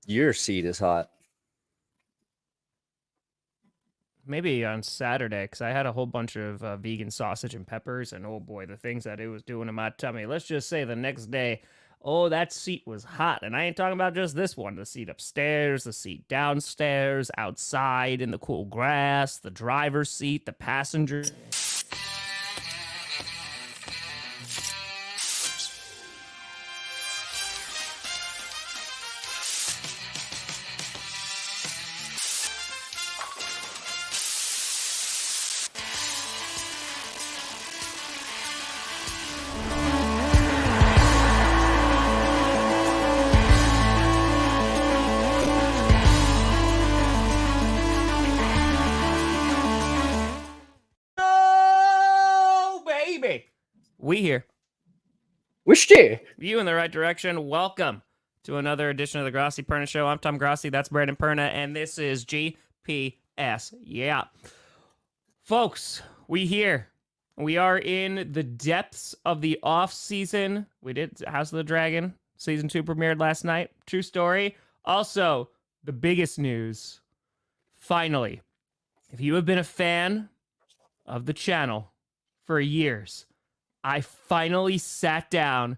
Your seat is hot. Maybe on Saturday, because I had a whole bunch of vegan sausage and peppers, and oh boy, the things that it was doing in my tummy. Let's just say the next day, oh, that seat was hot. And I ain't talking about just this one, the seat upstairs, the seat downstairs, outside in the cool grass, the driver's seat, the passenger. We here. Wish you. You in the right direction. Welcome to another edition of the Grossi Perna Show. I'm Tom Grossi. That's Brandon Perna. And this is GPS. Yeah. Folks, we here. We are in the depths of the off-season. We did House of the Dragon. Season 2 premiered last night. True story. Also, the biggest news. Finally, if you have been a fan of the channel for years, I finally sat down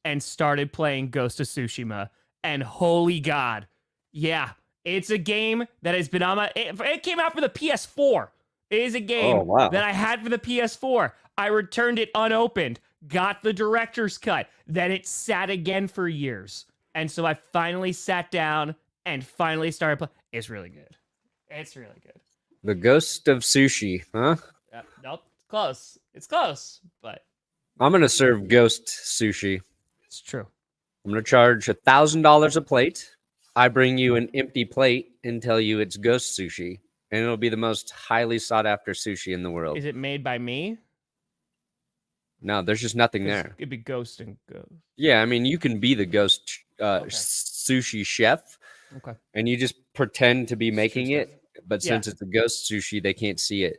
and started playing Ghost of Tsushima. And holy God, yeah, it's a game that has been on my... It came out for the PS4. It is a game that I had for the PS4. I returned it unopened, got the director's cut. Then it sat again for years. And so I finally sat down and finally started playing. It's really good. It's really good. The Ghost of Sushi, huh? Nope, close. It's close, but... I'm going to serve ghost sushi. It's true. I'm going to charge $1,000 a plate. I bring you an empty plate and tell you it's ghost sushi. And it'll be the most highly sought after sushi in the world. Is it made by me? No, there's just nothing there. It'd be ghost and ghost. Yeah, I mean, you can be the ghost sushi chef. Okay. And you just pretend to be making it. But since it's a ghost sushi, they can't see it.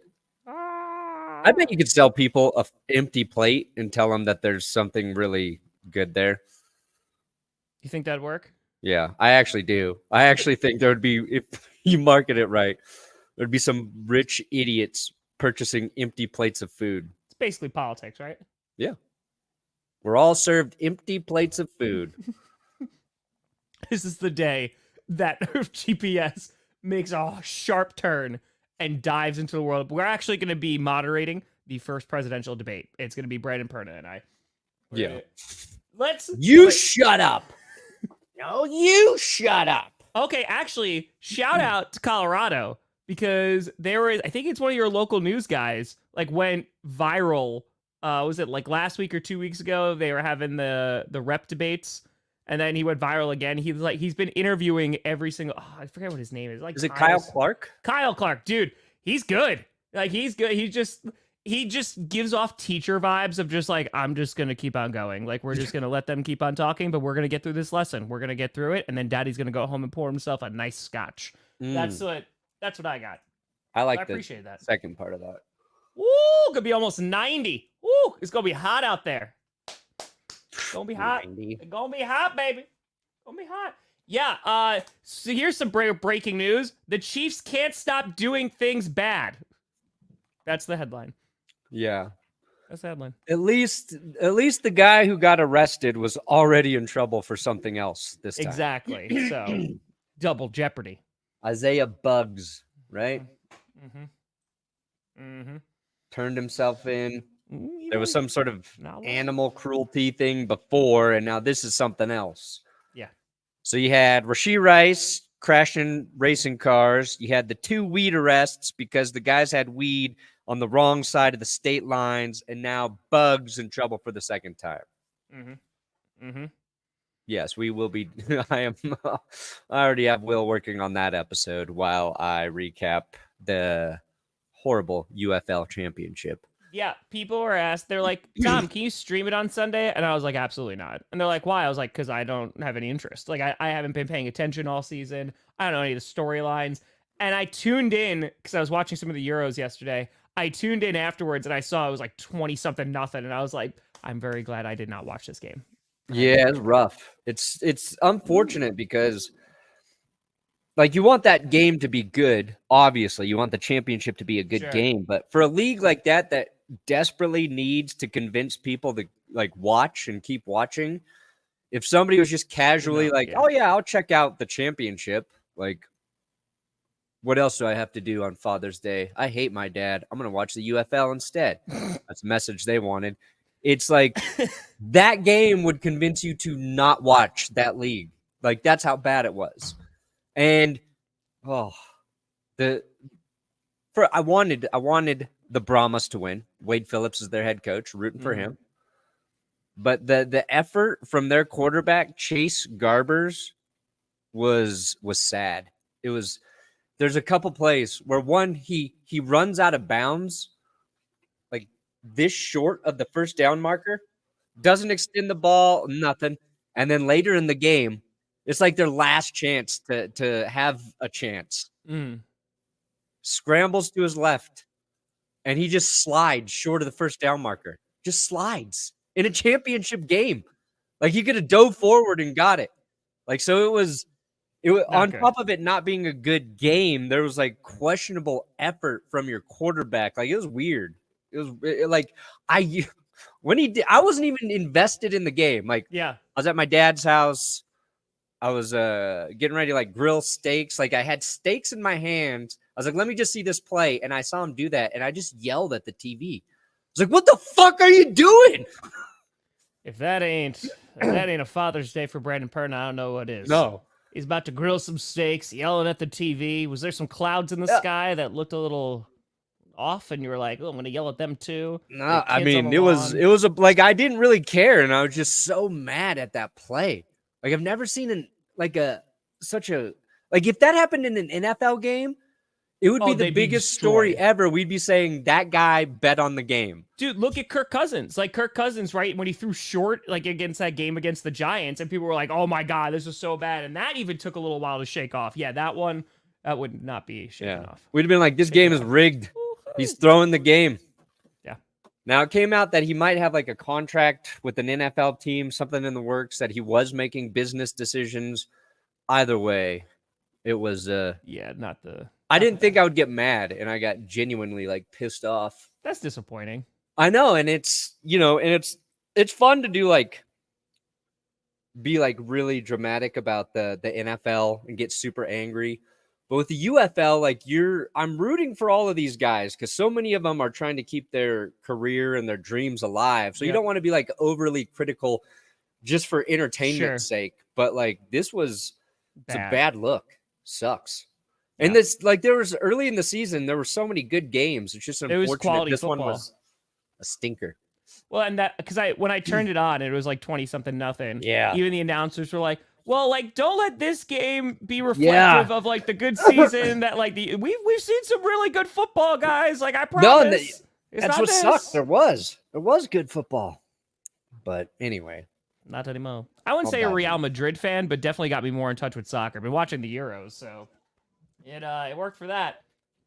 I bet you could sell people an empty plate and tell them that there's something really good there. You think that'd work? Yeah, I actually do. I actually think there would be, if you market it right, there'd be some rich idiots purchasing empty plates of food. It's basically politics, right? Yeah. We're all served empty plates of food. This is the day that GPS makes a sharp turn and dives into the world. We're actually going to be moderating the first presidential debate. It's going to be Brandon Perna and I. Shut up. No, you shut up. Okay, actually, shout out to Colorado because there is, I think it's one of your local news guys, like went viral. Was it like last week or 2 weeks ago? They were having the rep debates. And then he went viral again. He was like, he's been interviewing every single. Oh, I forget what his name is. Like, is it Kyle Clark? Kyle Clark, dude, he's good. Like, he's good. He just gives off teacher vibes of just like, I'm just gonna keep on going. Like, we're just gonna let them keep on talking, but we're gonna get through this lesson. We're gonna get through it, and then Daddy's gonna go home and pour himself a nice scotch. That's what I got. I appreciate that second part of that. Ooh, could be almost 90. Ooh, it's gonna be hot out there. Gonna be hot. 90. It's gonna be hot, baby. Gonna be hot. Yeah. So here's some breaking news. The Chiefs can't stop doing things bad. That's the headline. Yeah. That's the headline. At least the guy who got arrested was already in trouble for something else this time. Exactly. So double jeopardy. Isaiah Buggs, right? Turned himself in. There was some sort of animal cruelty thing before, and now this is something else. Yeah. So you had Rashee Rice crashing racing cars. You had the 2 weed arrests because the guys had weed on the wrong side of the state lines, and now Buggs in trouble for the second time. Yes, we will be. I already have Will working on that episode while I recap the horrible UFL championship. Yeah, people were asked, they're like, Tom, can you stream it on Sunday? And I was like, absolutely not. And they're like, why? I was like, because I don't have any interest. Like, I haven't been paying attention all season. I don't know any of the storylines. And I tuned in because I was watching some of the Euros yesterday. I tuned in afterwards and I saw it was like 20-something nothing. And I was like, I'm very glad I did not watch this game. Yeah, it's rough. It's unfortunate because like, you want that game to be good. Obviously, you want the championship to be a good Sure. game. But for a league like that desperately needs to convince people to like watch and keep watching, if somebody was just casually oh yeah, I'll check out the championship. Like, what else do I have to do on Father's Day? I hate my dad. I'm gonna watch the UFL instead. That's the message they wanted. It's like that game would convince you to not watch that league. Like, that's how bad it was. And I wanted the Brahmas to win. Wade Phillips is their head coach, rooting for him. But the effort from their quarterback, Chase Garbers, was sad. It was. There's a couple plays where one he runs out of bounds, like this short of the first down marker, doesn't extend the ball, nothing, and then later in the game, it's like their last chance to have a chance. Scrambles to his left, and he just slides short of the first down marker. Just slides in a championship game. Like, he could have dove forward and got it. Like, so it was on top of it not being a good game, there was like questionable effort from your quarterback. Like, it was weird. It was like when he did, I wasn't even invested in the game. Like, I was at my dad's house. I was getting ready to like grill steaks. Like, I had steaks in my hands. I was like, let me just see this play. And I saw him do that. And I just yelled at the TV. I was like, what the fuck are you doing? If that ain't a Father's Day for Brandon Perna, I don't know what is. No. He's about to grill some steaks, yelling at the TV. Was there some clouds in the sky that looked a little off, and you were like, "Oh, I'm going to yell at them too"? No, I mean, it was like, I didn't really care, and I was just so mad at that play. Like, I've never seen if that happened in an NFL game, it would be the biggest story ever. We'd be saying that guy bet on the game. Dude, look at Kirk Cousins. Like, Kirk Cousins, right, when he threw short, like, against that game against the Giants, and people were like, oh my God, this is so bad. And that even took a little while to shake off. Yeah, that one, that would not be shaken off. We'd have been like, this game is rigged. He's throwing the game. Yeah. Now, it came out that he might have like a contract with an NFL team, something in the works, that he was making business decisions. Either way, it was I didn't think I would get mad, and I got genuinely like pissed off. That's disappointing. I know, and it's it's fun to do be like really dramatic about the NFL and get super angry. But with the UFL, like, I'm rooting for all of these guys because so many of them are trying to keep their career and their dreams alive. So you don't want to be like overly critical just for entertainment's sake. But like, this was it's a bad look. Sucks. And this, like, there was early in the season, there were so many good games. It's just unfortunate this one was a stinker. Well, and that because when I turned it on, it was like 20-something. Yeah. Even the announcers were like, well, like, don't let this game be reflective of like the good season that like we've seen some really good football, guys. Like, I promise. No, that's what sucked. There was good football, but anyway, not anymore. I wouldn't say a Real Madrid fan, but definitely got me more in touch with soccer. Been watching the Euros, so it worked for that.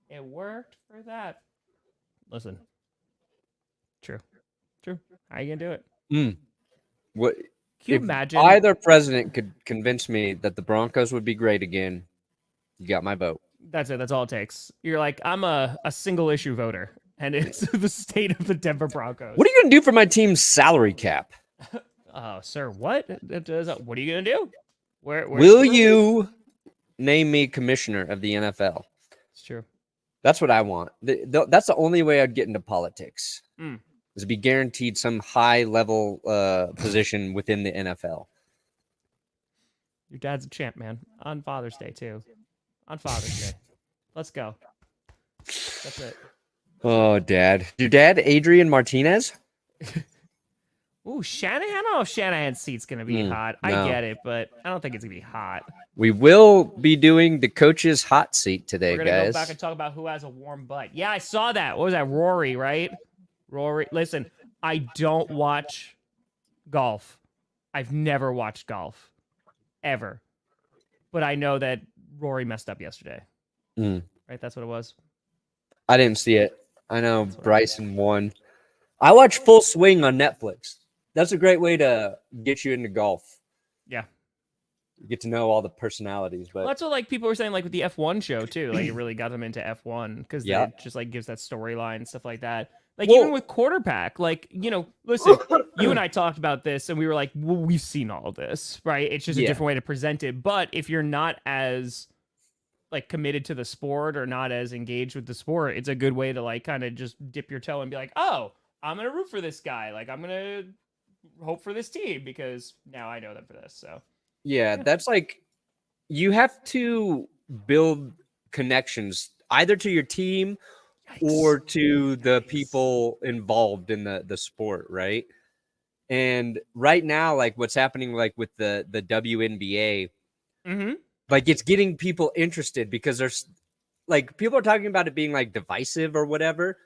It worked for that. Listen, true. How are you gonna do it? What? Can you imagine? Either president could convince me that the Broncos would be great again, you got my vote. That's it. That's all it takes. You're like, I'm a single issue voter, and it's the state of the Denver Broncos. What are you going to do for my team's salary cap? Sir, what? What are you going to do? Will you name me commissioner of the NFL? It's true. That's what I want. That's the only way I'd get into politics. Is to be guaranteed some high-level position within the NFL. Your dad's a champ, man. On Father's Day, too. On Father's Day. Let's go. That's it. Oh, Dad. Your dad, Adrian Martinez? Ooh, Shanahan? I don't know if Shanahan's seat's going to be hot. No. I get it, but I don't think it's going to be hot. We will be doing the coach's hot seat today, guys. We're going to go back and talk about who has a warm butt. Yeah, I saw that. What was that? Rory, right? Rory, listen, I don't watch golf. I've never watched golf. Ever. But I know that Rory messed up yesterday. Right? That's what it was? I didn't see it. I know Bryson won. I watch Full Swing on Netflix. That's a great way to get you into golf. Yeah. You get to know all the personalities. But Well, that's what like people were saying like with the F1 show too. Like it really got them into F1 because Yeah. it just like gives that storyline and stuff like that. Like Well- even with quarterback, like listen, you and I talked about this and we were like, well, we've seen all of this, right? It's just a Yeah. different way to present it. But if you're not as like committed to the sport or not as engaged with the sport, it's a good way to like kind of just dip your toe and be like, oh, I'm gonna root for this guy. Like I'm gonna hope for this team because now I know them for this. So yeah, that's like you have to build connections either to your team or to the people involved in the sport, right? And right now, like what's happening like with the WNBA, like it's getting people interested because there's like people are talking about it being like divisive or whatever.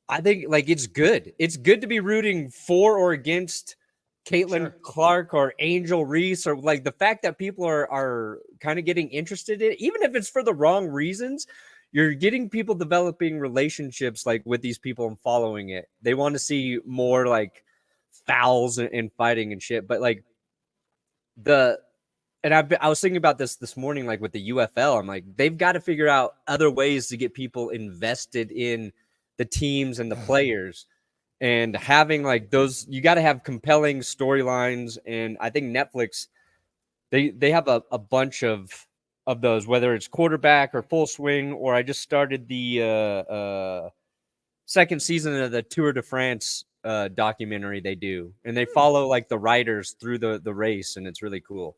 I think like it's good. It's good to be rooting for or against Caitlin Clark or Angel Reese, or like the fact that people are kind of getting interested in it, even if it's for the wrong reasons. You're getting people developing relationships like with these people and following it. They want to see more like fouls and fighting and shit. But like I was thinking about this morning, like with the UFL. I'm like, they've got to figure out other ways to get people invested in the teams and the players, and having like those. You got to have compelling storylines, and I think Netflix they have a bunch of those, whether it's quarterback or full swing, or I just started the second season of the Tour de France documentary they do, and they follow like the riders through the race, and it's really cool.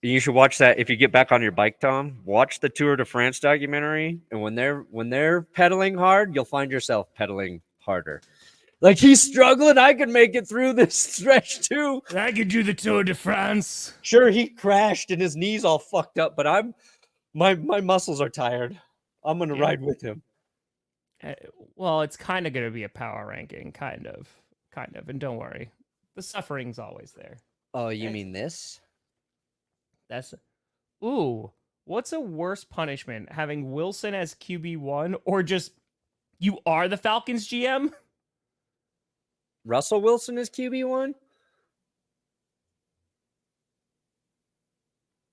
You should watch that if you get back on your bike, Tom. Watch the Tour de France documentary, and when they're pedaling hard, you'll find yourself pedaling harder. Like he's struggling, I could make it through this stretch too. I could do the Tour de France. Sure, he crashed and his knees all fucked up, but my muscles are tired. I'm gonna ride with him. Well, it's kind of going to be a power ranking, kind of, and don't worry, the suffering's always there. Oh, you mean this? That's what's a worse punishment, having Wilson as QB1 or just you are the Falcons GM? Russell Wilson is QB1?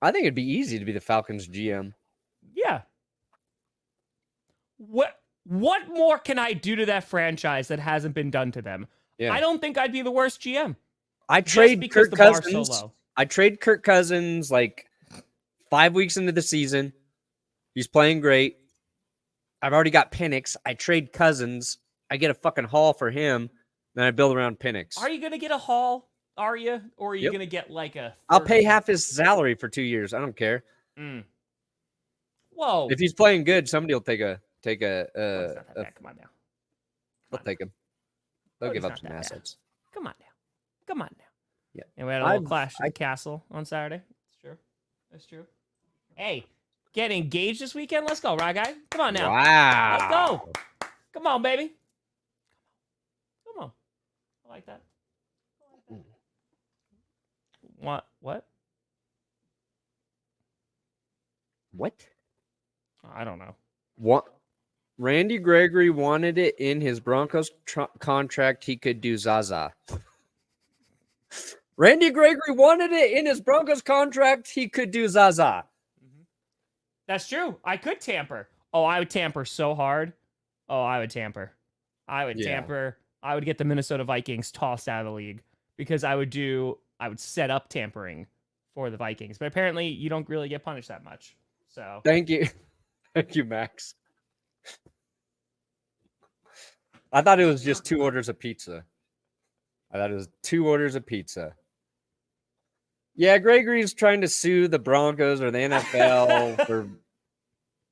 I think it'd be easy to be the Falcons GM. Yeah. What more can I do to that franchise that hasn't been done to them? Yeah. I don't think I'd be the worst GM. I trade Kirk Cousins. I trade Kirk Cousins like 5 weeks into the season. He's playing great. I've already got Penix. I trade Cousins. I get a fucking haul for him. Then I build around Penix. Are you going to get a haul? Are you? Or are you going to get like a... I'll pay half his salary for 2 years. I don't care. Whoa. If he's playing good, somebody will take a come on now. They'll take him. They'll give up some assets. Come on now. Yeah. And we had a little clash at the castle on Saturday. That's true. Hey, get engaged this weekend? Let's go, right, guy? Come on now. Wow. Let's go. Come on, baby. Come on. I like that. What? I don't know. What? Randy Gregory wanted it in his Broncos contract. He could do Zaza. Randy Gregory wanted it in his Broncos contract. He could do Zaza. That's true. I could tamper. Oh, I would tamper so hard. Oh, I would tamper. Tamper. I would get the Minnesota Vikings tossed out of the league because I would set up tampering for the Vikings. But apparently you don't really get punished that much. So thank you. Thank you, Max. I thought it was just 2 orders of pizza. Yeah, Gregory's trying to sue the Broncos or the NFL for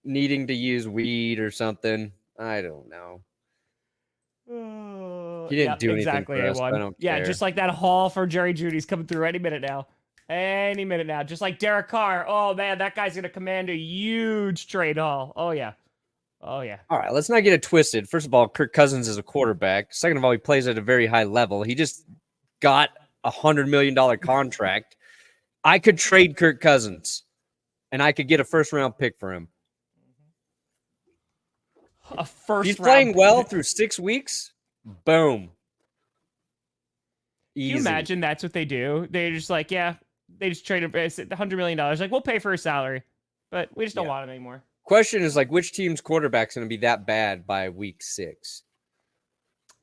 needing to use weed or something. I don't know. He didn't do anything for us. I don't care. Just like that haul for Jerry Judy's coming through any minute now. Just like Derek Carr. Oh, man, that guy's going to command a huge trade haul. Oh, yeah. All right, let's not get it twisted. First of all, Kirk Cousins is a quarterback. Second of all, he plays at a very high level. He just got a $100 million contract. I could trade Kirk Cousins, and I could get a first-round pick for him. He's playing well through 6 weeks. Boom. Easy. Can you imagine that's what they do? They're just like, they they just trade him for $100 million. Like, we'll pay for his salary, but we just don't want him anymore. Question is like, which team's quarterback's going to be that bad by week 6?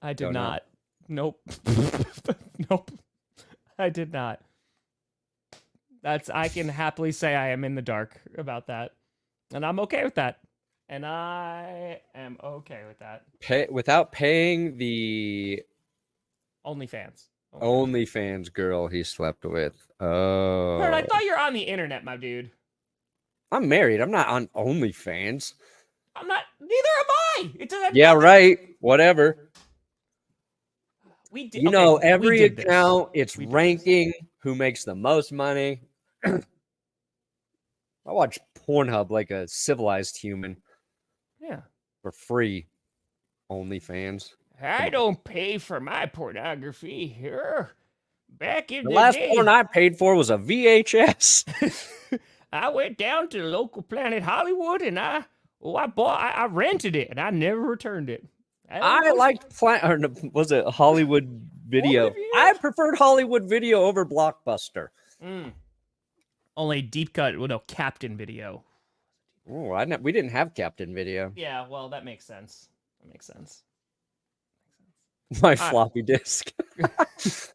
I did not. Nope. Nope. I did not. I can happily say I am in the dark about that. And I'm okay with that. And I am okay with that. Without paying the OnlyFans girl he slept with. Oh. Bert, I thought you're on the internet, my dude. I'm married. I'm not on OnlyFans. I'm not. Neither am I. It doesn't. Yeah, right. Whatever. We did. You know, every account, it's ranking who makes the most money. I watch Pornhub like a civilized human. Yeah. For free. OnlyFans. I don't pay for my pornography here. Back in the last porn I paid for was a VHS. I went down to the local Planet Hollywood and I rented it and I never returned it. I liked was it Hollywood Video? I preferred Hollywood Video over Blockbuster. Only deep cut, well, no, Captain Video. Oh, we didn't have Captain Video. Yeah, well, that makes sense. That makes sense. My floppy disk. That's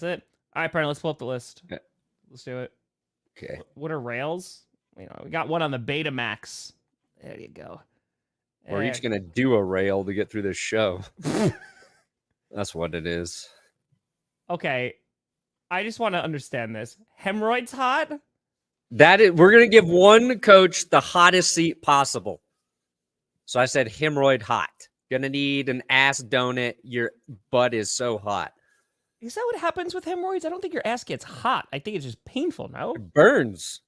it. All right, Perna, let's pull up the list. Okay. Let's do it. Okay. What are rails? We got one on the Betamax. There you go. We're each gonna do a rail to get through this show. That's what it is. Okay. I just want to understand this. Hemorrhoids hot? We're gonna give one coach the hottest seat possible. So I said hemorrhoid hot. Gonna need an ass donut. Your butt is so hot. Is that what happens with hemorrhoids? I don't think your ass gets hot. I think it's just painful, no? It burns.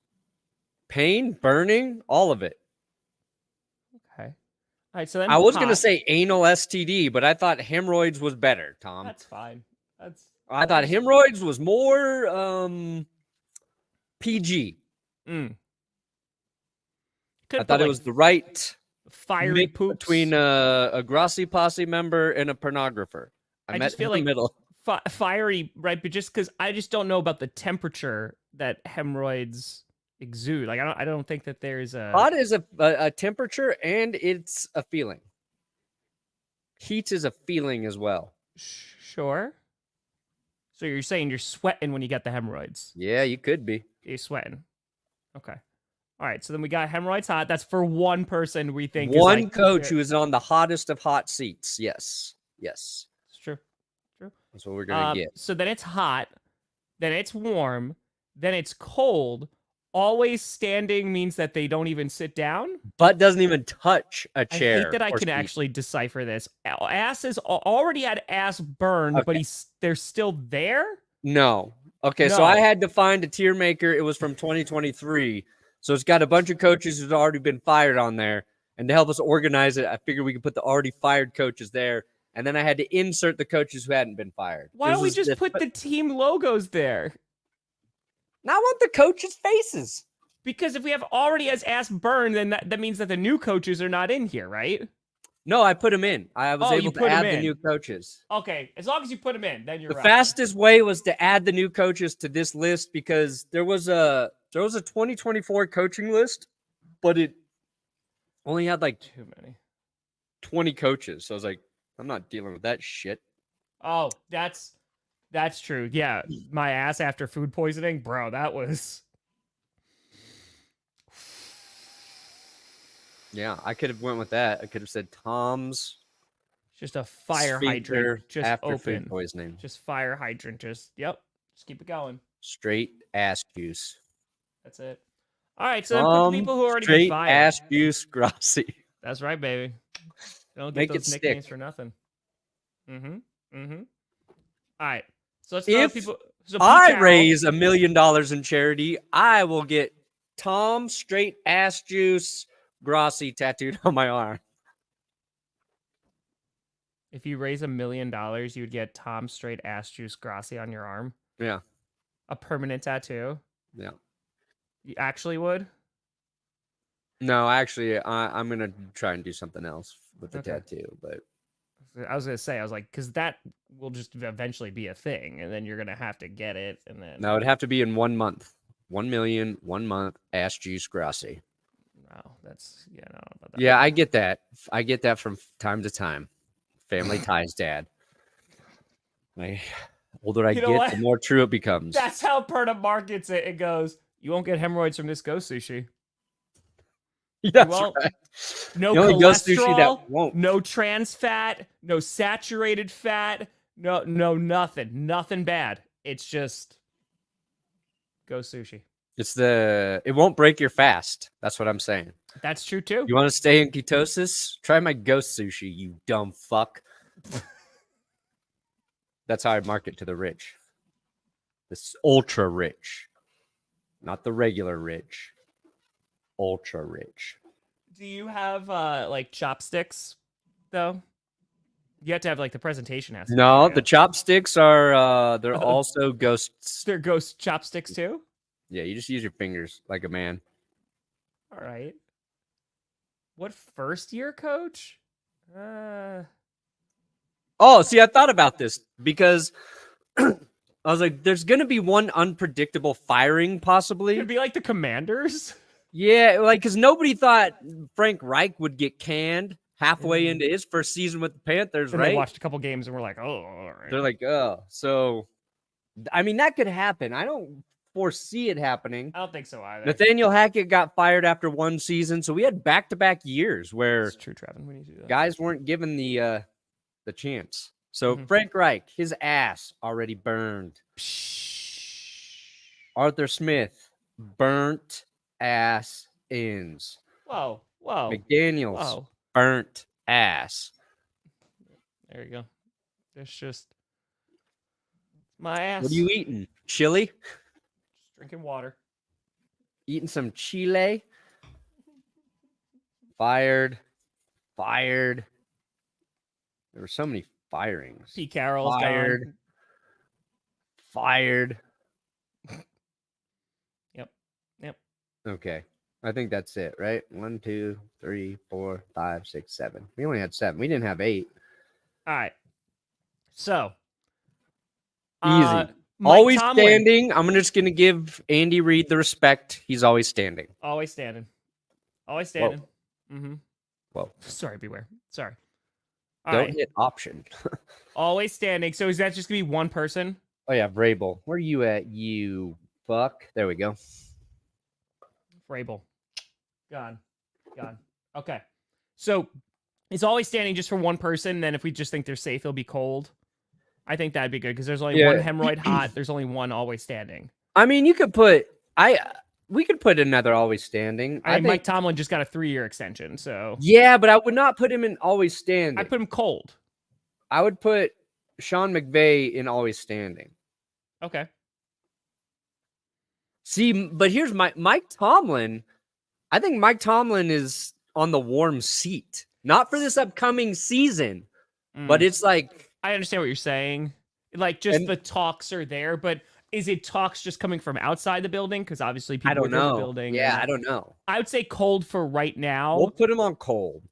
Pain, burning, all of it. Okay. All right, so then I was going to say anal STD, but I thought hemorrhoids was better, Tom. That's fine. I thought hemorrhoids was more PG. I thought it was the right fiery poop between a Grossi Posse member and a pornographer. I met just feel in the like middle. Fiery, right? But just because I just don't know about the temperature that hemorrhoids exude. Like I don't think that there's a hot is a temperature and it's a feeling. Heat is a feeling as well. Sure. So you're saying you're sweating when you get the hemorrhoids? Yeah, you could be. You're sweating. Okay. All right. So then we got hemorrhoids hot. That's for one person we think. One coach who is on the hottest of hot seats. Yes. Yes. It's true. That's what we're going to get. So then it's hot. Then it's warm. Then it's cold. Always standing means that they don't even sit down. Butt doesn't even touch a chair. I hate that I can actually decipher this. Ass is already had ass burned, but they're still there? No. Okay, so I had to find a tier maker. It was from 2023. So it's got a bunch of coaches who've already been fired on there. And to help us organize it, I figured we could put the already fired coaches there. And then I had to insert the coaches who hadn't been fired. Why don't we just put the team logos there? I want the coaches' faces. Because if we have already has ass burned, then that means that the new coaches are not in here, right? No, I put them in. I was able to add the new coaches. Okay, as long as you put them in, then you're right. The fastest way was to add the new coaches to this list because there was a 2024 coaching list, but it only had like too many 20 coaches. So I was like, I'm not dealing with that shit. Oh, that's true. Yeah, my ass after food poisoning, bro. That was. Yeah, I could have went with that. I could have said Tom's. Just a fire hydrant, just after open. Food poisoning. Just fire hydrant. Just keep it going. Straight ass juice. That's it. All right, so for people who already been fired. Straight ass juice, Grossi. That's right, baby. Don't get those nicknames for nothing. All right. So let's if people. So I raise $1 million in charity, I will get Tom Straight Ass Juice Grossi tattooed on my arm. If you raise $1 million, you would get Tom Straight Ass Juice Grossi on your arm. Yeah. A permanent tattoo. Yeah. You actually would? No, actually, I'm gonna try and do something else with the tattoo, but I was gonna say, I was like, because that will just eventually be a thing, and then you're gonna have to get it, and then No, it'd have to be in 1 month. 1 million, 1 month. Ask Juice Grossi. wow, that's I don't know about that. Yeah, I get that. I get that from time to time. Family ties, Dad. The older I You know get, what? the more true it becomes. That's how Perna markets it. It goes, you won't get hemorrhoids from this ghost sushi. That's Well, right. No The only ghost sushi that cholesterol, won't. no trans fat, no saturated fat, no nothing bad. It's just ghost sushi. It won't break your fast. That's what I'm saying. That's true too. You want to stay in ketosis? Try my ghost sushi, you dumb fuck. That's how I market to the rich. This ultra rich, not the regular rich. Ultra rich. Do you have like chopsticks though? You have to have like the presentation has to be No, good, the chopsticks are they're also ghosts. They're ghost chopsticks too? Yeah, you just use your fingers like a man. All right. What first year coach? Oh, see, I thought about this because I was like, there's gonna be one unpredictable firing, possibly. It'd be like the Commanders. Yeah, like because nobody thought Frank Reich would get canned halfway into his first season with the Panthers, And right? they watched a couple games and we're like, oh, all right. They're like, oh, so I mean that could happen. I don't foresee it happening. I don't think so either. Nathaniel Hackett got fired after one season, so we had back-to-back years where It's true, Trevin. We need to do that. guys weren't given the chance. So Frank Reich, his ass already burned. Arthur Smith, burnt ass ends. Whoa. McDaniels, burnt ass. There you go. It's just my ass. What are you eating? Chili? Just drinking water. Eating some chile? Fired. There were so many firings. Pete Carroll's gone. Fired. Yep. Okay. I think that's it, right? 1, 2, 3, 4, 5, 6, 7. We only had 7. We didn't have 8. All right. So Easy. Mike Always Tomlin. standing. I'm just going to give Andy Reid the respect. He's always standing. Always standing. Mm-hmm. Whoa. Sorry, beware. Sorry. All Don't right. hit option. Always standing. So is that just going to be one person? Oh, yeah. Vrabel. Where are you at, you fuck? There we go. Vrabel. Gone. Okay. So it's always standing just for one person. Then if we just think they're safe, it'll be cold. I think that'd be good because there's only one hemorrhoid hot. There's only one always standing. I mean, you could put we could put another always standing. I think Mike Tomlin just got a 3-year extension, so yeah, but I would not put him in always standing. I'd put him cold. I would put Sean McVay in always standing. Okay. See, but here's Mike Tomlin. I think Mike Tomlin is on the warm seat, not for this upcoming season, but it's like. I understand what you're saying. Like, just the talks are there, but is it talks just coming from outside the building? Because obviously people within the building. Yeah, I don't know. I would say cold for right now. We'll put him on cold.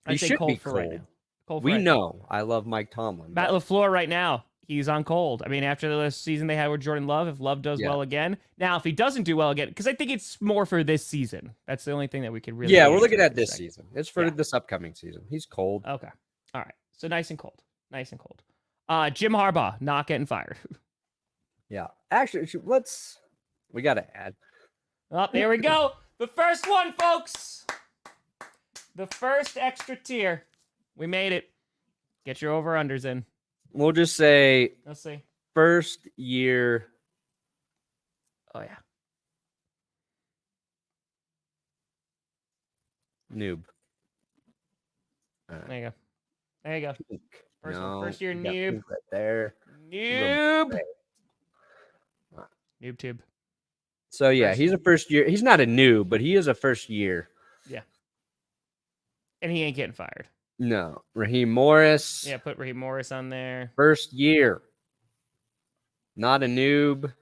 He should be for cold. right now. Cold for We right know. I love Mike Tomlin. Matt LaFleur right now, he's on cold. I mean, after the season they had with Jordan Love, if Love does well again. Now, if he doesn't do well again, because I think it's more for this season. That's the only thing that we could really. Yeah, we're looking at this season. It's for this upcoming season. He's cold. Okay. All right. So nice and cold. Jim Harbaugh not getting fired. Yeah. Actually, we got to add. Oh, there we go. The first one, folks. The first extra tier. We made it. Get your over-unders in. We'll just say. Let's see. First year. Oh, yeah. Noob. There you go. First year noob. noob. Right there. Noob. Noob tube. So yeah, he's a first year. He's not a noob, but he is a first year. Yeah. And he ain't getting fired. No. Raheem Morris. Yeah, put Raheem Morris on there. First year. Not a noob.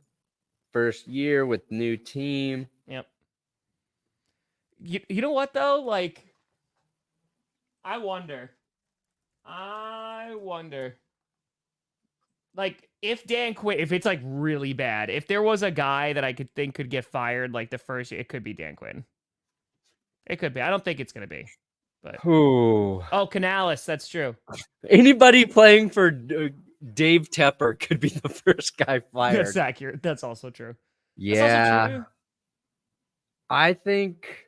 First year with new team. Yep. You know what though? Like, I wonder. I wonder. Like, if it's like really bad, if there was a guy that I could think could get fired like the first year, it could be Dan Quinn. It could be. I don't think it's going to be. But Who? oh, Canales, that's true. Anybody playing for Dave Tepper could be the first guy fired. That's accurate. That's also true. Yeah. That's also true. I think.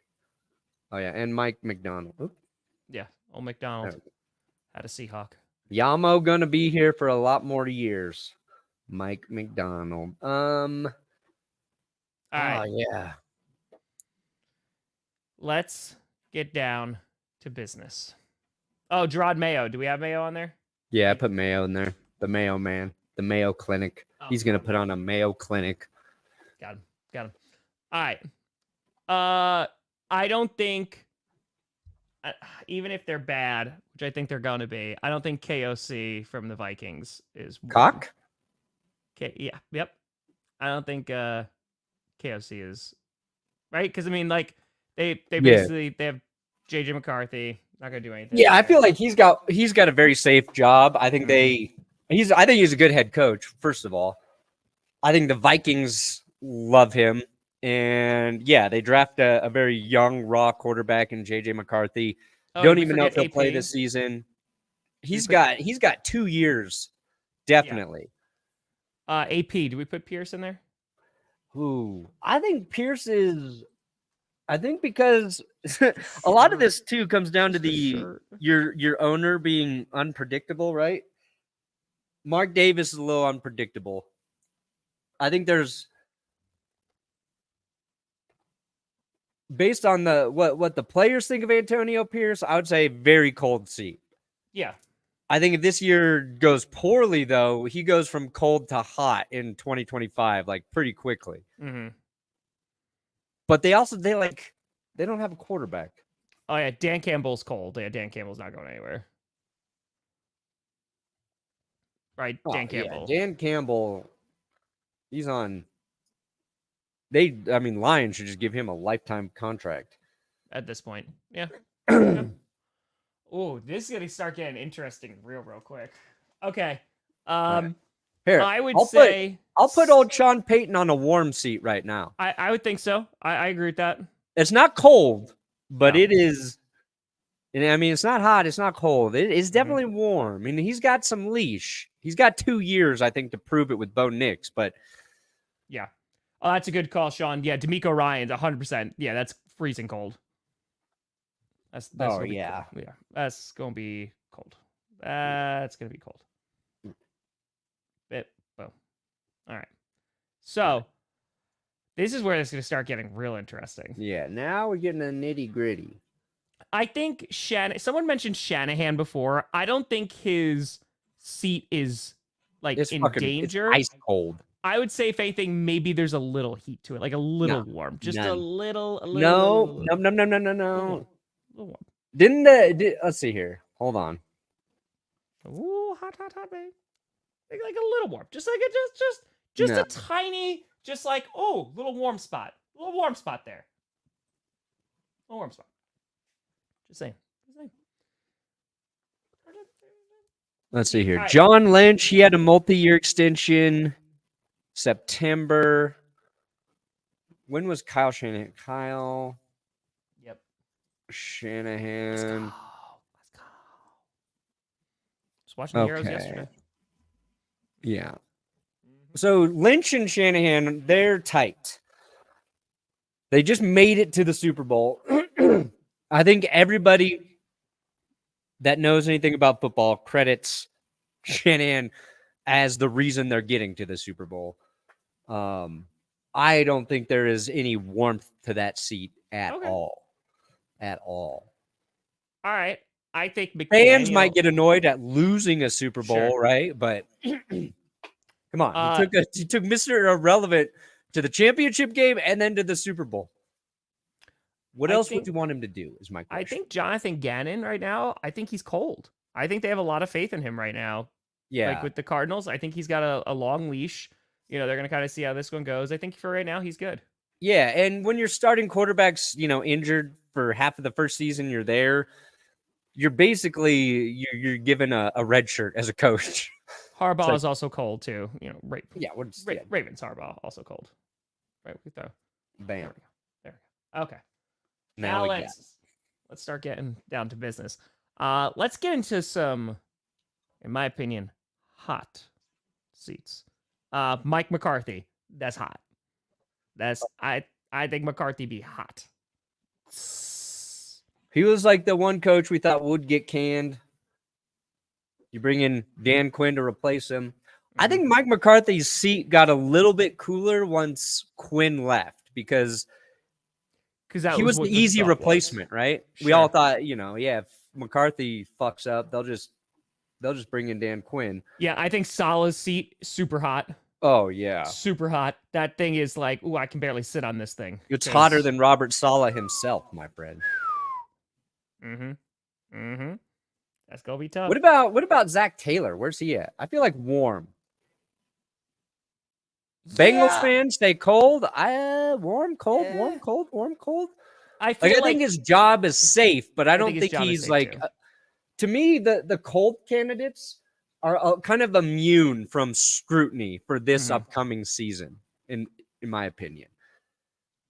Oh, yeah. And Mike McDonald. Oop. Yeah. Old McDonald had a Seahawk. Yamo going to be here for a lot more years. Mike McDonald. All right. Oh, yeah. Let's get down to business. Oh, Gerard Mayo. Do we have Mayo on there? Yeah, I put Mayo in there. The Mayo man. The Mayo Clinic. Oh, He's going to put on a Mayo Clinic. Got him. All right. I don't think, even if they're bad, which I think they're going to be, I don't think KOC from the Vikings is Cock? Yeah. Yep. I don't think KOC is right, because I mean, like they basically they have JJ McCarthy, not gonna do anything. Yeah, I feel like he's got a very safe job. I think he's a good head coach. First of all, I think the Vikings love him, and yeah, they draft a very young raw quarterback in JJ McCarthy. Don't even know if he'll play this season. He's got 2 years, definitely. Yeah. AP, do we put Pierce in there? Ooh, I think Pierce is. I think because a lot of this too comes down to your owner being unpredictable, right? Mark Davis is a little unpredictable. I think there's, based on what the players think of Antonio Pierce, I would say very cold seat. Yeah. I think if this year goes poorly, though, he goes from cold to hot in 2025, like pretty quickly. Mm-hmm. But they don't have a quarterback. Oh yeah, Dan Campbell's cold. Yeah, Dan Campbell's not going anywhere. Right, Dan Campbell. Yeah, Dan Campbell, he's on. Lions should just give him a lifetime contract At this point. Yeah. Oh, this is gonna start getting interesting real quick. Okay. Here, I'll put old Sean Payton on a warm seat right now. I would think so. I agree with that. It's not cold, but it is. And I mean, it's not hot. It's not cold. It is definitely warm. I mean, he's got some leash. He's got 2 years, I think, to prove it with Bo Nix. But yeah. Oh, that's a good call, Sean. Yeah, D'Amico Ryans, 100%. Yeah, that's freezing cold. That's yeah. Cold. Yeah, that's gonna be cold. That's gonna be cold. Boom. All right. So this is where it's gonna start getting real interesting. Yeah, now we're getting a nitty gritty. I think someone mentioned Shanahan before. I don't think his seat is like in danger. It's ice cold. I would say, if anything, maybe there's a little heat to it, like a little warm, just a little. No. Warm. Let's see here. Hold on. Ooh, hot, babe. Like a little warm, just like a tiny, just like little warm spot there. Little warm spot. Just saying. Let's see here. Right. John Lynch, he had a multi-year extension. September. When was Kyle Shanahan? Yep. Shanahan. Let's go. Just watching the Heroes yesterday. Yeah. So Lynch and Shanahan, they're tight. They just made it to the Super Bowl. I think everybody that knows anything about football credits Shanahan as the reason they're getting to the Super Bowl. I don't think there is any warmth to that seat at all. At all. All right. I think fans might get annoyed at losing a Super Bowl, right? But come on, he took Mr. Irrelevant to the championship game and then to the Super Bowl. What else would you want him to do? Is my question. I think Jonathan Gannon right now, I think he's cold. I think they have a lot of faith in him right now. Yeah. Like with the Cardinals, I think he's got a long leash. You know, they're going to kind of see how this one goes. I think for right now, he's good. Yeah, and when you're starting quarterbacks, injured for half of the first season, you're there. you're basically you're given a red shirt as a coach. Harbaugh like- is also cold too. You know, Yeah, we're just Ravens Harbaugh also cold. Right, we throw. bam. There we go. Okay. Now we got it. Let's start getting down to business. Let's get into some, in my opinion, hot seats. Mike McCarthy, that's hot. I think McCarthy be hot. He was like the one coach we thought would get canned. You bring in Dan Quinn to replace him. I think Mike McCarthy's seat got a little bit cooler once Quinn left because he was the easy replacement, right? Sure. We all thought, if McCarthy fucks up, they'll just bring in Dan Quinn. Yeah, I think Salah's seat super hot. Oh yeah, super hot. That thing is like, ooh, I can barely sit on this thing. It's hotter than Robert Saleh himself, my friend. That's gonna be tough. What about Zach Taylor? Where's he at? I feel like warm. Bengals fans stay cold. Warm, cold, warm, cold, warm, cold. I think his job is safe, but I don't think he's like. To me, the cold candidates are kind of immune from scrutiny for this upcoming season, in my opinion.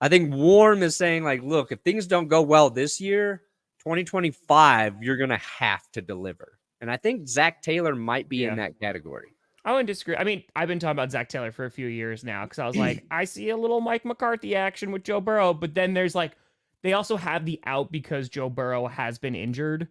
I think warm is saying like, look, if things don't go well this year, 2025, you're gonna have to deliver, and I think Zach Taylor might be in that category. I wouldn't disagree. I mean, I've been talking about Zach Taylor for a few years now because I was like, I see a little Mike McCarthy action with Joe Burrow, but then there's like, they also have the out because Joe Burrow has been injured.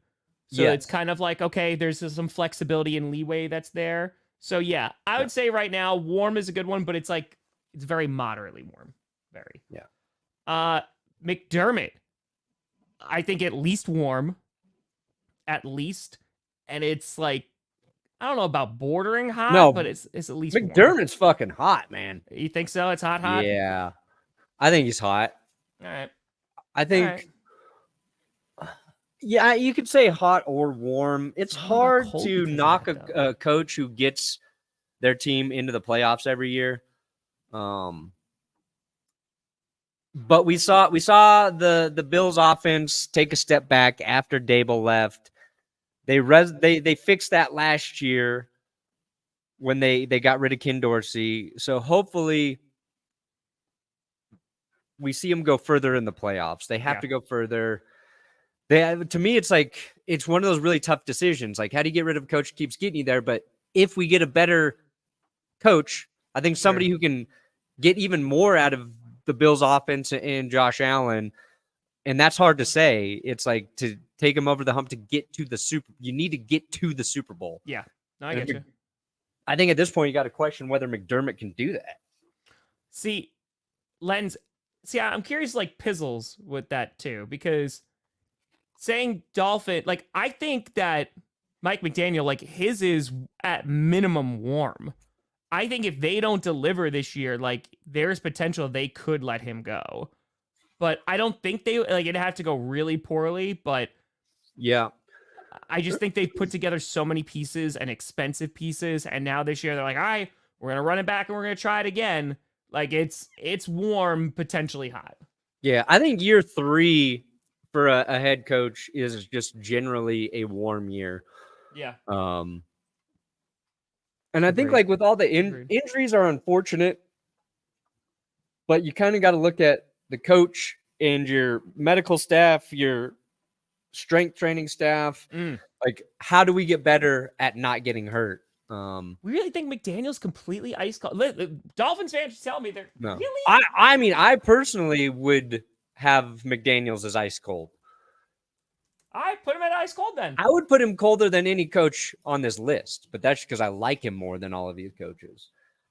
So it's kind of like, okay, there's some flexibility and leeway that's there. So yeah, I would say right now, warm is a good one, but it's like, it's very moderately warm. Very. Yeah. McDermott, I think at least warm. At least. And it's like, I don't know about bordering hot, but it's at least McDermott's fucking hot, man. You think so? It's hot? Yeah. I think he's hot. All right. I think yeah, you could say hot or warm. It's hard to knock a coach who gets their team into the playoffs every year. But we saw the Bills offense take a step back after Dable left. They fixed that last year when they got rid of Ken Dorsey. So hopefully we see them go further in the playoffs. They have to go further. To me, it's like it's one of those really tough decisions. Like, how do you get rid of a coach who keeps getting you there? But if we get a better coach, I think somebody who can get even more out of the Bills offense and Josh Allen, and that's hard to say. It's like to take him over the hump to get to the you need to get to the Super Bowl. Yeah. No, I get you. I think at this point you got to question whether McDermott can do that. I'm curious like Pizzles with that too, because saying Dolphin, like I think that Mike McDaniel, like his is at minimum warm. I think if they don't deliver this year, like there's potential they could let him go. But I don't think they like it'd have to go really poorly, but yeah. I just think they've put together so many pieces and expensive pieces, and now this year they're like, all right, we're gonna run it back and we're gonna try it again. Like it's warm, potentially hot. Yeah, I think year 3 for a head coach is just generally a warm year. Yeah. And I think like with all the injuries are unfortunate, but you kind of got to look at the coach and your medical staff, your strength training staff. Like, how do we get better at not getting hurt? We really think McDaniel's completely ice cold. Dolphins fans tell me they're really. I mean, I personally would have McDaniel's as ice cold. I put him at ice cold then. I would put him colder than any coach on this list, but that's because I like him more than all of these coaches.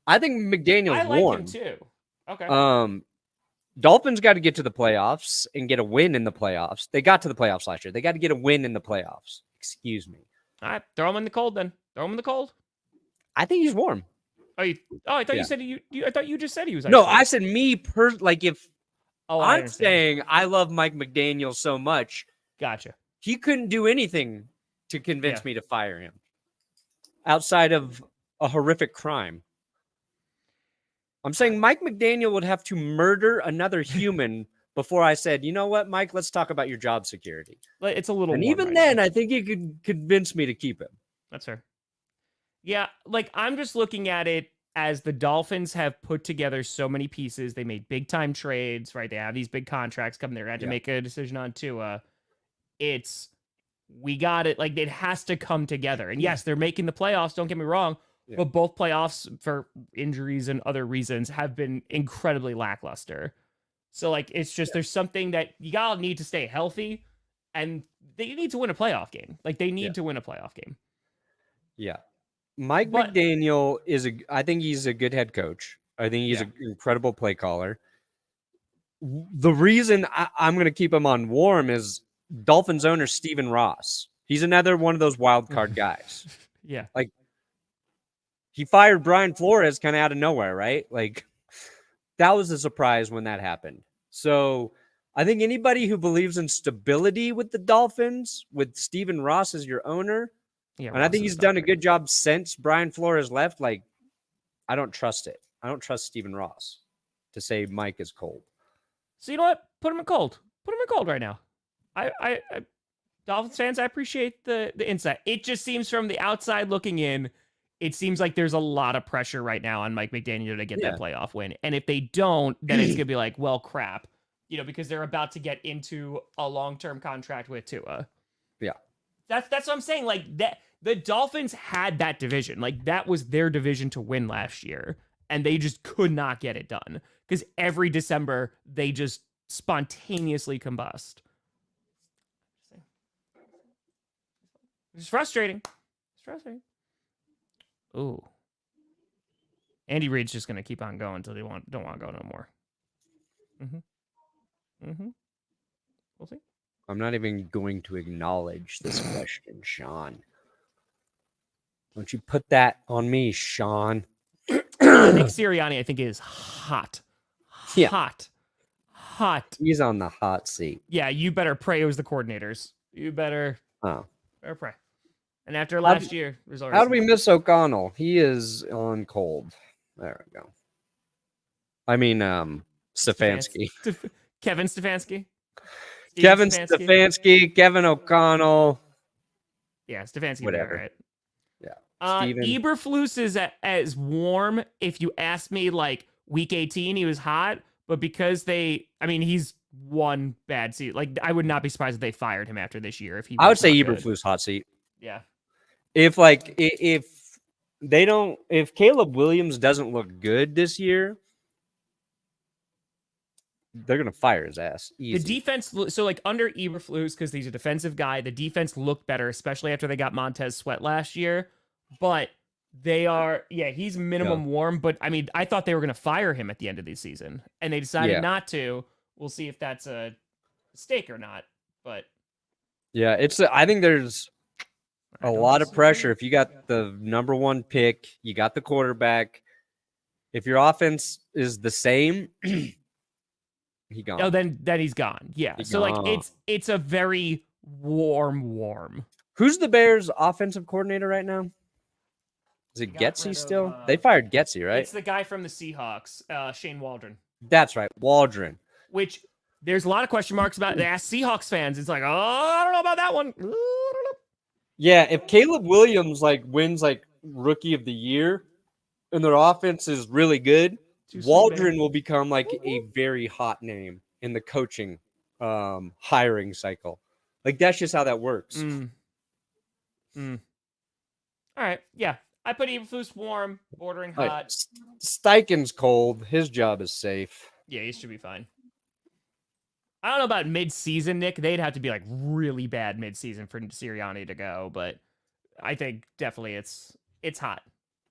I think McDaniel's warm. I like him too. Okay. Dolphins got to get to the playoffs and get a win in the playoffs. They got to the playoffs last year. They got to get a win in the playoffs. Excuse me. All right, throw him in the cold then. Throw him in the cold. I think he's warm. I thought you said I thought you just said he was. No, I said me like if. I'm saying I love Mike McDaniel so much. Gotcha. He couldn't do anything to convince me to fire him outside of a horrific crime. I'm saying Mike McDaniel would have to murder another human before I said, you know what, Mike, let's talk about your job security. It's a little And warm even right then, now. I think you could convince me to keep him. That's fair. Yeah, like I'm just looking at it as the Dolphins have put together so many pieces. They made big time trades, right? They have these big contracts coming. They had to make a decision on Tua. We got it. Like it has to come together. And yes, they're making the playoffs. Don't get me wrong. Yeah. But both playoffs for injuries and other reasons have been incredibly lackluster. So like it's just there's something that you gotta need to stay healthy, and they need to win a playoff game. Like they need to win a playoff game. Yeah. Mike McDaniel I think he's a good head coach. I think he's an incredible play caller. The reason I'm going to keep him on warm is Dolphins owner Stephen Ross. He's another one of those wild card guys. Yeah. Like he fired Brian Flores kind of out of nowhere, right? Like that was a surprise when that happened. So I think anybody who believes in stability with the Dolphins, with Stephen Ross as your owner, and I think he's done a good job since Brian Flores left. Like, I don't trust it. I don't trust Stephen Ross to say Mike is cold. So you know what? Put him in cold. Put him in cold right now. I Dolphins fans, I appreciate the insight. It just seems from the outside looking in, it seems like there's a lot of pressure right now on Mike McDaniel to get that playoff win. And if they don't, then it's gonna be like, well, crap. Because they're about to get into a long-term contract with Tua. Yeah. That's what I'm saying. Like that, the Dolphins had that division. Like that was their division to win last year, and they just could not get it done because every December they just spontaneously combust. It's frustrating. It's frustrating. Ooh, Andy Reid's just gonna keep on going until they don't want to go no more. We'll see. I'm not even going to acknowledge this question, Sean. Don't you put that on me, Sean. Nick Sirianni, I think, is hot. Hot. He's on the hot seat. Yeah, you better pray it was the coordinators. You better pray. And after last year, there's already how do we miss O'Connell? He is on cold. There we go. I mean, Stefanski. Kevin Stefanski. Kevin Stefanski, Kevin O'Connell. Yeah, Stefanski. Whatever. Right. Yeah. Eberflus is as warm. If you ask me, like week 18, he was hot, but because he's one bad season. Like I would not be surprised if they fired him after this year. I would say Eberflus hot seat. Yeah. If Caleb Williams doesn't look good this year, they're going to fire his ass. Easy. The defense, so like under Eberflus, because he's a defensive guy, the defense looked better, especially after they got Montez Sweat last year. But they are, he's minimum warm. But I mean, I thought they were going to fire him at the end of the season, and they decided not to. We'll see if that's a mistake or not. But yeah, I think there's a lot of pressure. If you got the number one pick, you got the quarterback. If your offense is the same, he gone. Oh, then he's gone. Yeah. So like it's a very warm. Who's the Bears' offensive coordinator right now? Is it Getsy still? They fired Getsy, right? It's the guy from the Seahawks, Shane Waldron. That's right, Waldron. Which there's a lot of question marks about. They ask Seahawks fans. It's like, I don't know about that one. I don't know. Yeah, if Caleb Williams wins rookie of the year, and their offense is really good, Waldron will become a very hot name in the coaching hiring cycle. Like that's just how that works. All right, yeah. I put Eberflus warm, bordering hot. Steichen's cold. His job is safe. Yeah, he should be fine. I don't know about mid-season, Nick. They'd have to be really bad mid-season for Sirianni to go, but I think definitely it's hot.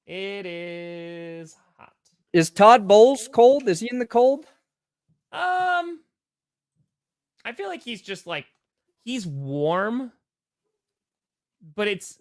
It is hot. Is Todd Bowles cold? Is he in the cold? I feel like he's just he's warm, but it's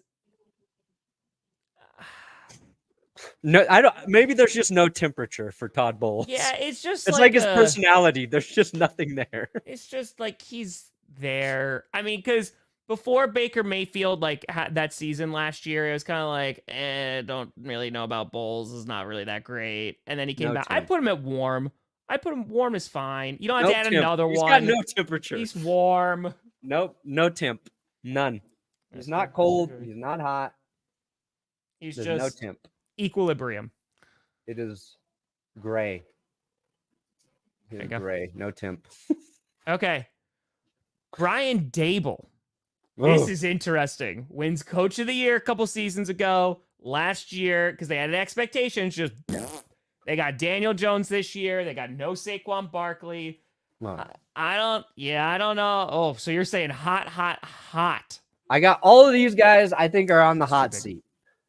no. I don't. Maybe there's just no temperature for Todd Bowles. Yeah, it's just it's like his personality. There's just nothing there. It's just he's there. I mean, because before Baker Mayfield had that season last year, it was kind of don't really know about Bowles. Is not really that great. And then he came back. I put him at warm. I put him warm is fine. You don't have No to add temp. another He's one. got no temperature. He's warm. Nope, no temp. None. He's not cold. He's not hot. He's There's just no temp. equilibrium. It is gray. It is gray. No temp. Okay. Brian Dable. This is interesting. Wins Coach of the Year a couple seasons ago. Last year, because they had expectations, just they got Daniel Jones this year. They got no Saquon Barkley. I don't know. Oh, so you're saying hot. I got all of these guys I think are on the hot seat.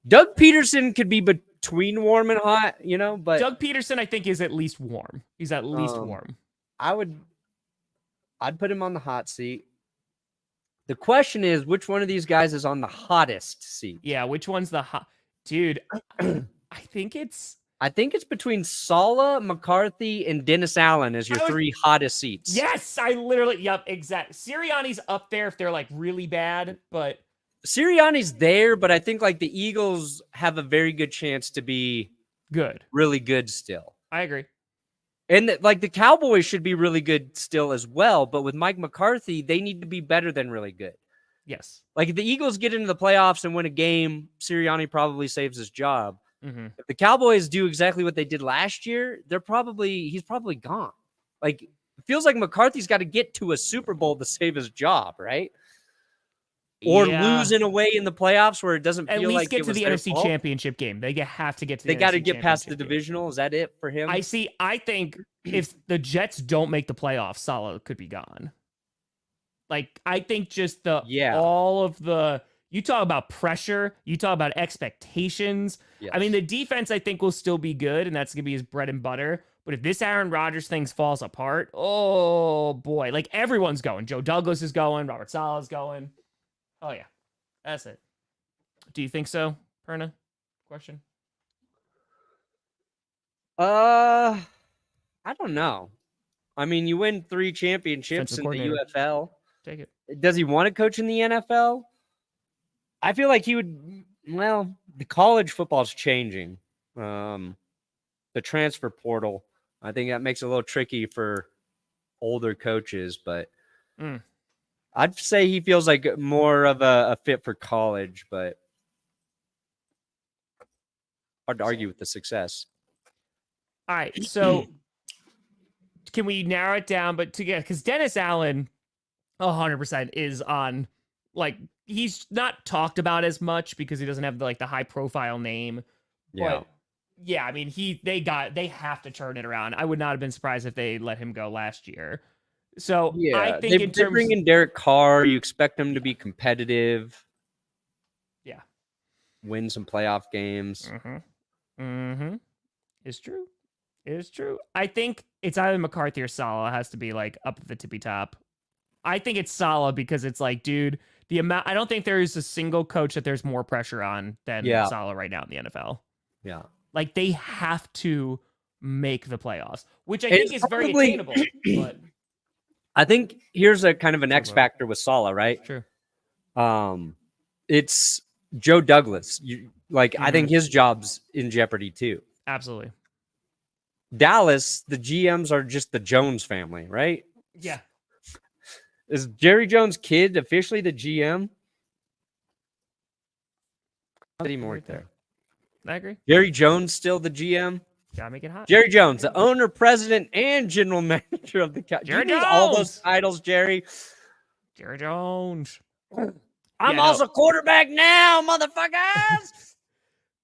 Doug Peterson could be between warm and hot, but Doug Peterson, I think, is at least warm. He's at least warm. I'd put him on the hot seat. The question is, which one of these guys is on the hottest seat? Yeah, which one's the hot? Dude, I think it's between Saleh, McCarthy, and Dennis Allen as your three hottest seats. Yes, yep, exactly. Sirianni's up there if they're like really bad, but Sirianni's there, but I think like the Eagles have a very good chance to be good, really good still. I agree. And the Cowboys should be really good still as well, but with Mike McCarthy, they need to be better than really good. Yes. Like if the Eagles get into the playoffs and win a game, Sirianni probably saves his job. Mm-hmm. If the Cowboys do exactly what they did last year, he's probably gone. Like it feels like McCarthy's got to get to a Super Bowl to save his job, right? Or lose in a way in the playoffs where it doesn't feel like get to the NFC Championship game. They have to get to. They got to get past the divisional. Is that it for him? I think if the Jets don't make the playoffs, Saleh could be gone. Like I think just all of the. You talk about pressure. You talk about expectations. Yes. I mean, the defense, I think, will still be good, and that's going to be his bread and butter. But if this Aaron Rodgers thing falls apart, oh, boy. Like, everyone's going. Joe Douglas is going. Robert Saleh's going. Oh, yeah. That's it. Do you think so, Perna? Question? I don't know. I mean, you win 3 championships in the UFL. Take it. Does he want to coach in the NFL? I feel like he would. Well, the college football's changing. The transfer portal, I think that makes it a little tricky for older coaches, but I'd say he feels like more of a fit for college, but hard to argue with the success. All right, so can we narrow it down? But because Dennis Allen, 100% is on, like, he's not talked about as much because he doesn't have the high profile name. Yeah. But yeah, I mean, they have to turn it around. I would not have been surprised if they let him go last year. So yeah, I think they bring in Derek Carr. You expect them to be competitive. Yeah. Win some playoff games. It's true. It's true. I think it's either McCarthy or Saleh has to be up at the tippy top. I think it's Saleh because it's dude, the amount. I don't think there is a single coach that there's more pressure on than Saleh right now in the NFL. Yeah. They have to make the playoffs, which I think is very attainable. But I think here's a kind of an X factor with Saleh, right? Sure. It's Joe Douglas. I think his job's in jeopardy too. Absolutely. Dallas, the GMs are just the Jones family, right? Yeah. Is Jerry Jones' kid officially the GM? Not anymore there. I agree. Jerry Jones still the GM? Gotta make it hot. Jerry Jones, the owner, president, and general manager of the Cowboys. Jerry Jones. All those titles, Jerry. Jerry Jones. I'm also quarterback now, motherfuckers.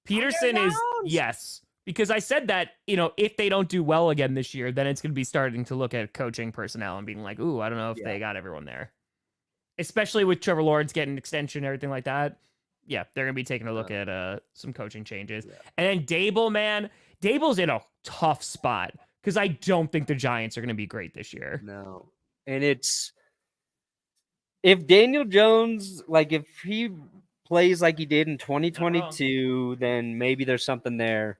Peterson is yes. Because I said that, if they don't do well again this year, then it's going to be starting to look at coaching personnel and being like, ooh, I don't know if they got everyone there. Especially with Trevor Lawrence getting an extension and everything like that. Yeah, they're going to be taking a look at some coaching changes. Yeah. And then Dable, man, Dable's in a tough spot because I don't think the Giants are going to be great this year. No. And if Daniel Jones, if he plays like he did in 2022, then maybe there's something there.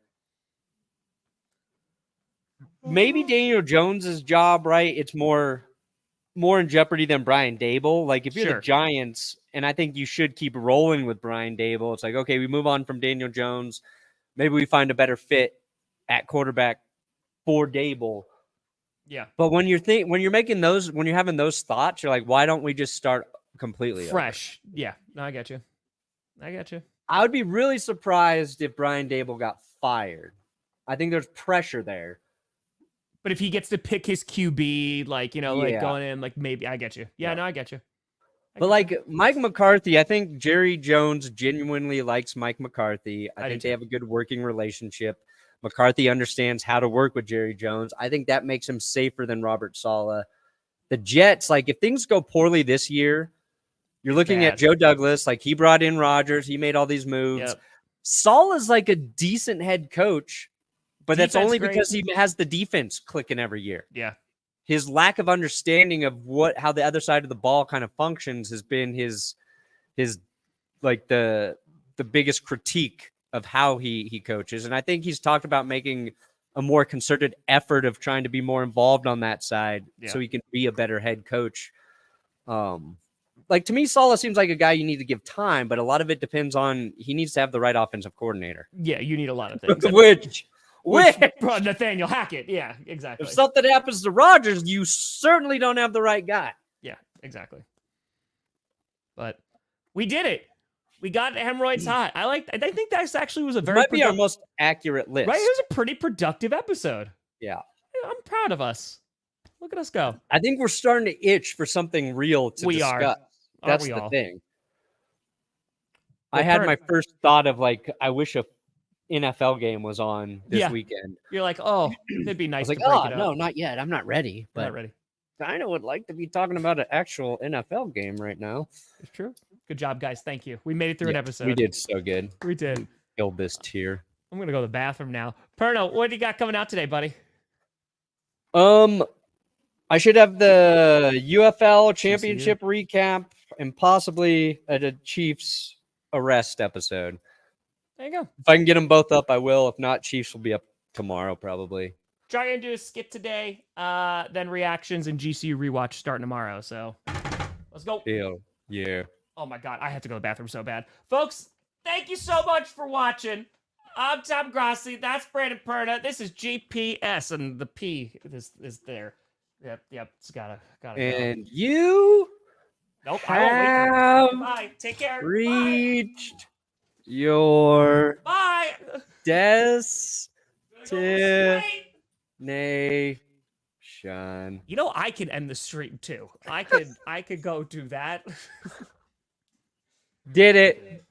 Maybe Daniel Jones's job, right? It's more in jeopardy than Brian Dable. If you're the Giants, and I think you should keep rolling with Brian Dable, it's okay, we move on from Daniel Jones. Maybe we find a better fit at quarterback for Dable. Yeah. But when you're having those thoughts, you're like, why don't we just start completely fresh? Over? Yeah. No, I get you. I would be really surprised if Brian Dable got fired. I think there's pressure there. But if he gets to pick his QB, like going in, like maybe I get you. Yeah. No, I get you. But like Mike McCarthy, I think Jerry Jones genuinely likes Mike McCarthy. I think they have a good working relationship. McCarthy understands how to work with Jerry Jones. I think that makes him safer than Robert Saleh. The Jets, like if things go poorly this year, you're looking at Joe Douglas. Like he brought in Rodgers. He made all these moves. Yep. Saleh's like a decent head coach, but that's only because he has the defense clicking every year. Yeah. His lack of understanding of how the other side of the ball kind of functions has been his like the biggest critique of how he coaches. And I think he's talked about making a more concerted effort of trying to be more involved on that side so he can be a better head coach. Like to me, Saleh seems like a guy you need to give time, but a lot of it depends on he needs to have the right offensive coordinator. Yeah, you need a lot of things. Which Nathaniel Hackett. Yeah, exactly. If something happens to Rodgers, you certainly don't have the right guy. Yeah, exactly. But we did it. We got hemorrhoids hot. I think that actually was a very might be our most accurate list. Right? It was a pretty productive episode. Yeah. I'm proud of us. Look at us go. I think we're starting to itch for something real to discuss. That's the thing. Well, I had my first thought of like, I wish a NFL game was on this weekend. You're like, oh, it'd be nice. I was like, no, not yet. I'm not ready. But not ready. I would like to be talking about an actual NFL game right now. It's true. Good job, guys. Thank you. We made it through an episode. We did so good. We did. Killed this tier. I'm gonna go to the bathroom now. Perno, what do you got coming out today, buddy? I should have the UFL championship recap and possibly a Chiefs arrest episode. There you go. If I can get them both up, I will. If not, Chiefs will be up tomorrow probably. Try and do a skit today, then reactions and GCU rewatch starting tomorrow. So let's go. Yeah. Oh my God, I have to go to the bathroom so bad. Folks, thank you so much for watching. I'm Tom Grossi. That's Brandon Perna. This is GPS, and the P is there. Yep. It's gotta and go. You nope, have Bye. Take care. Reached your Bye. destination. You know, I can end the stream too. I could go do that. Did it.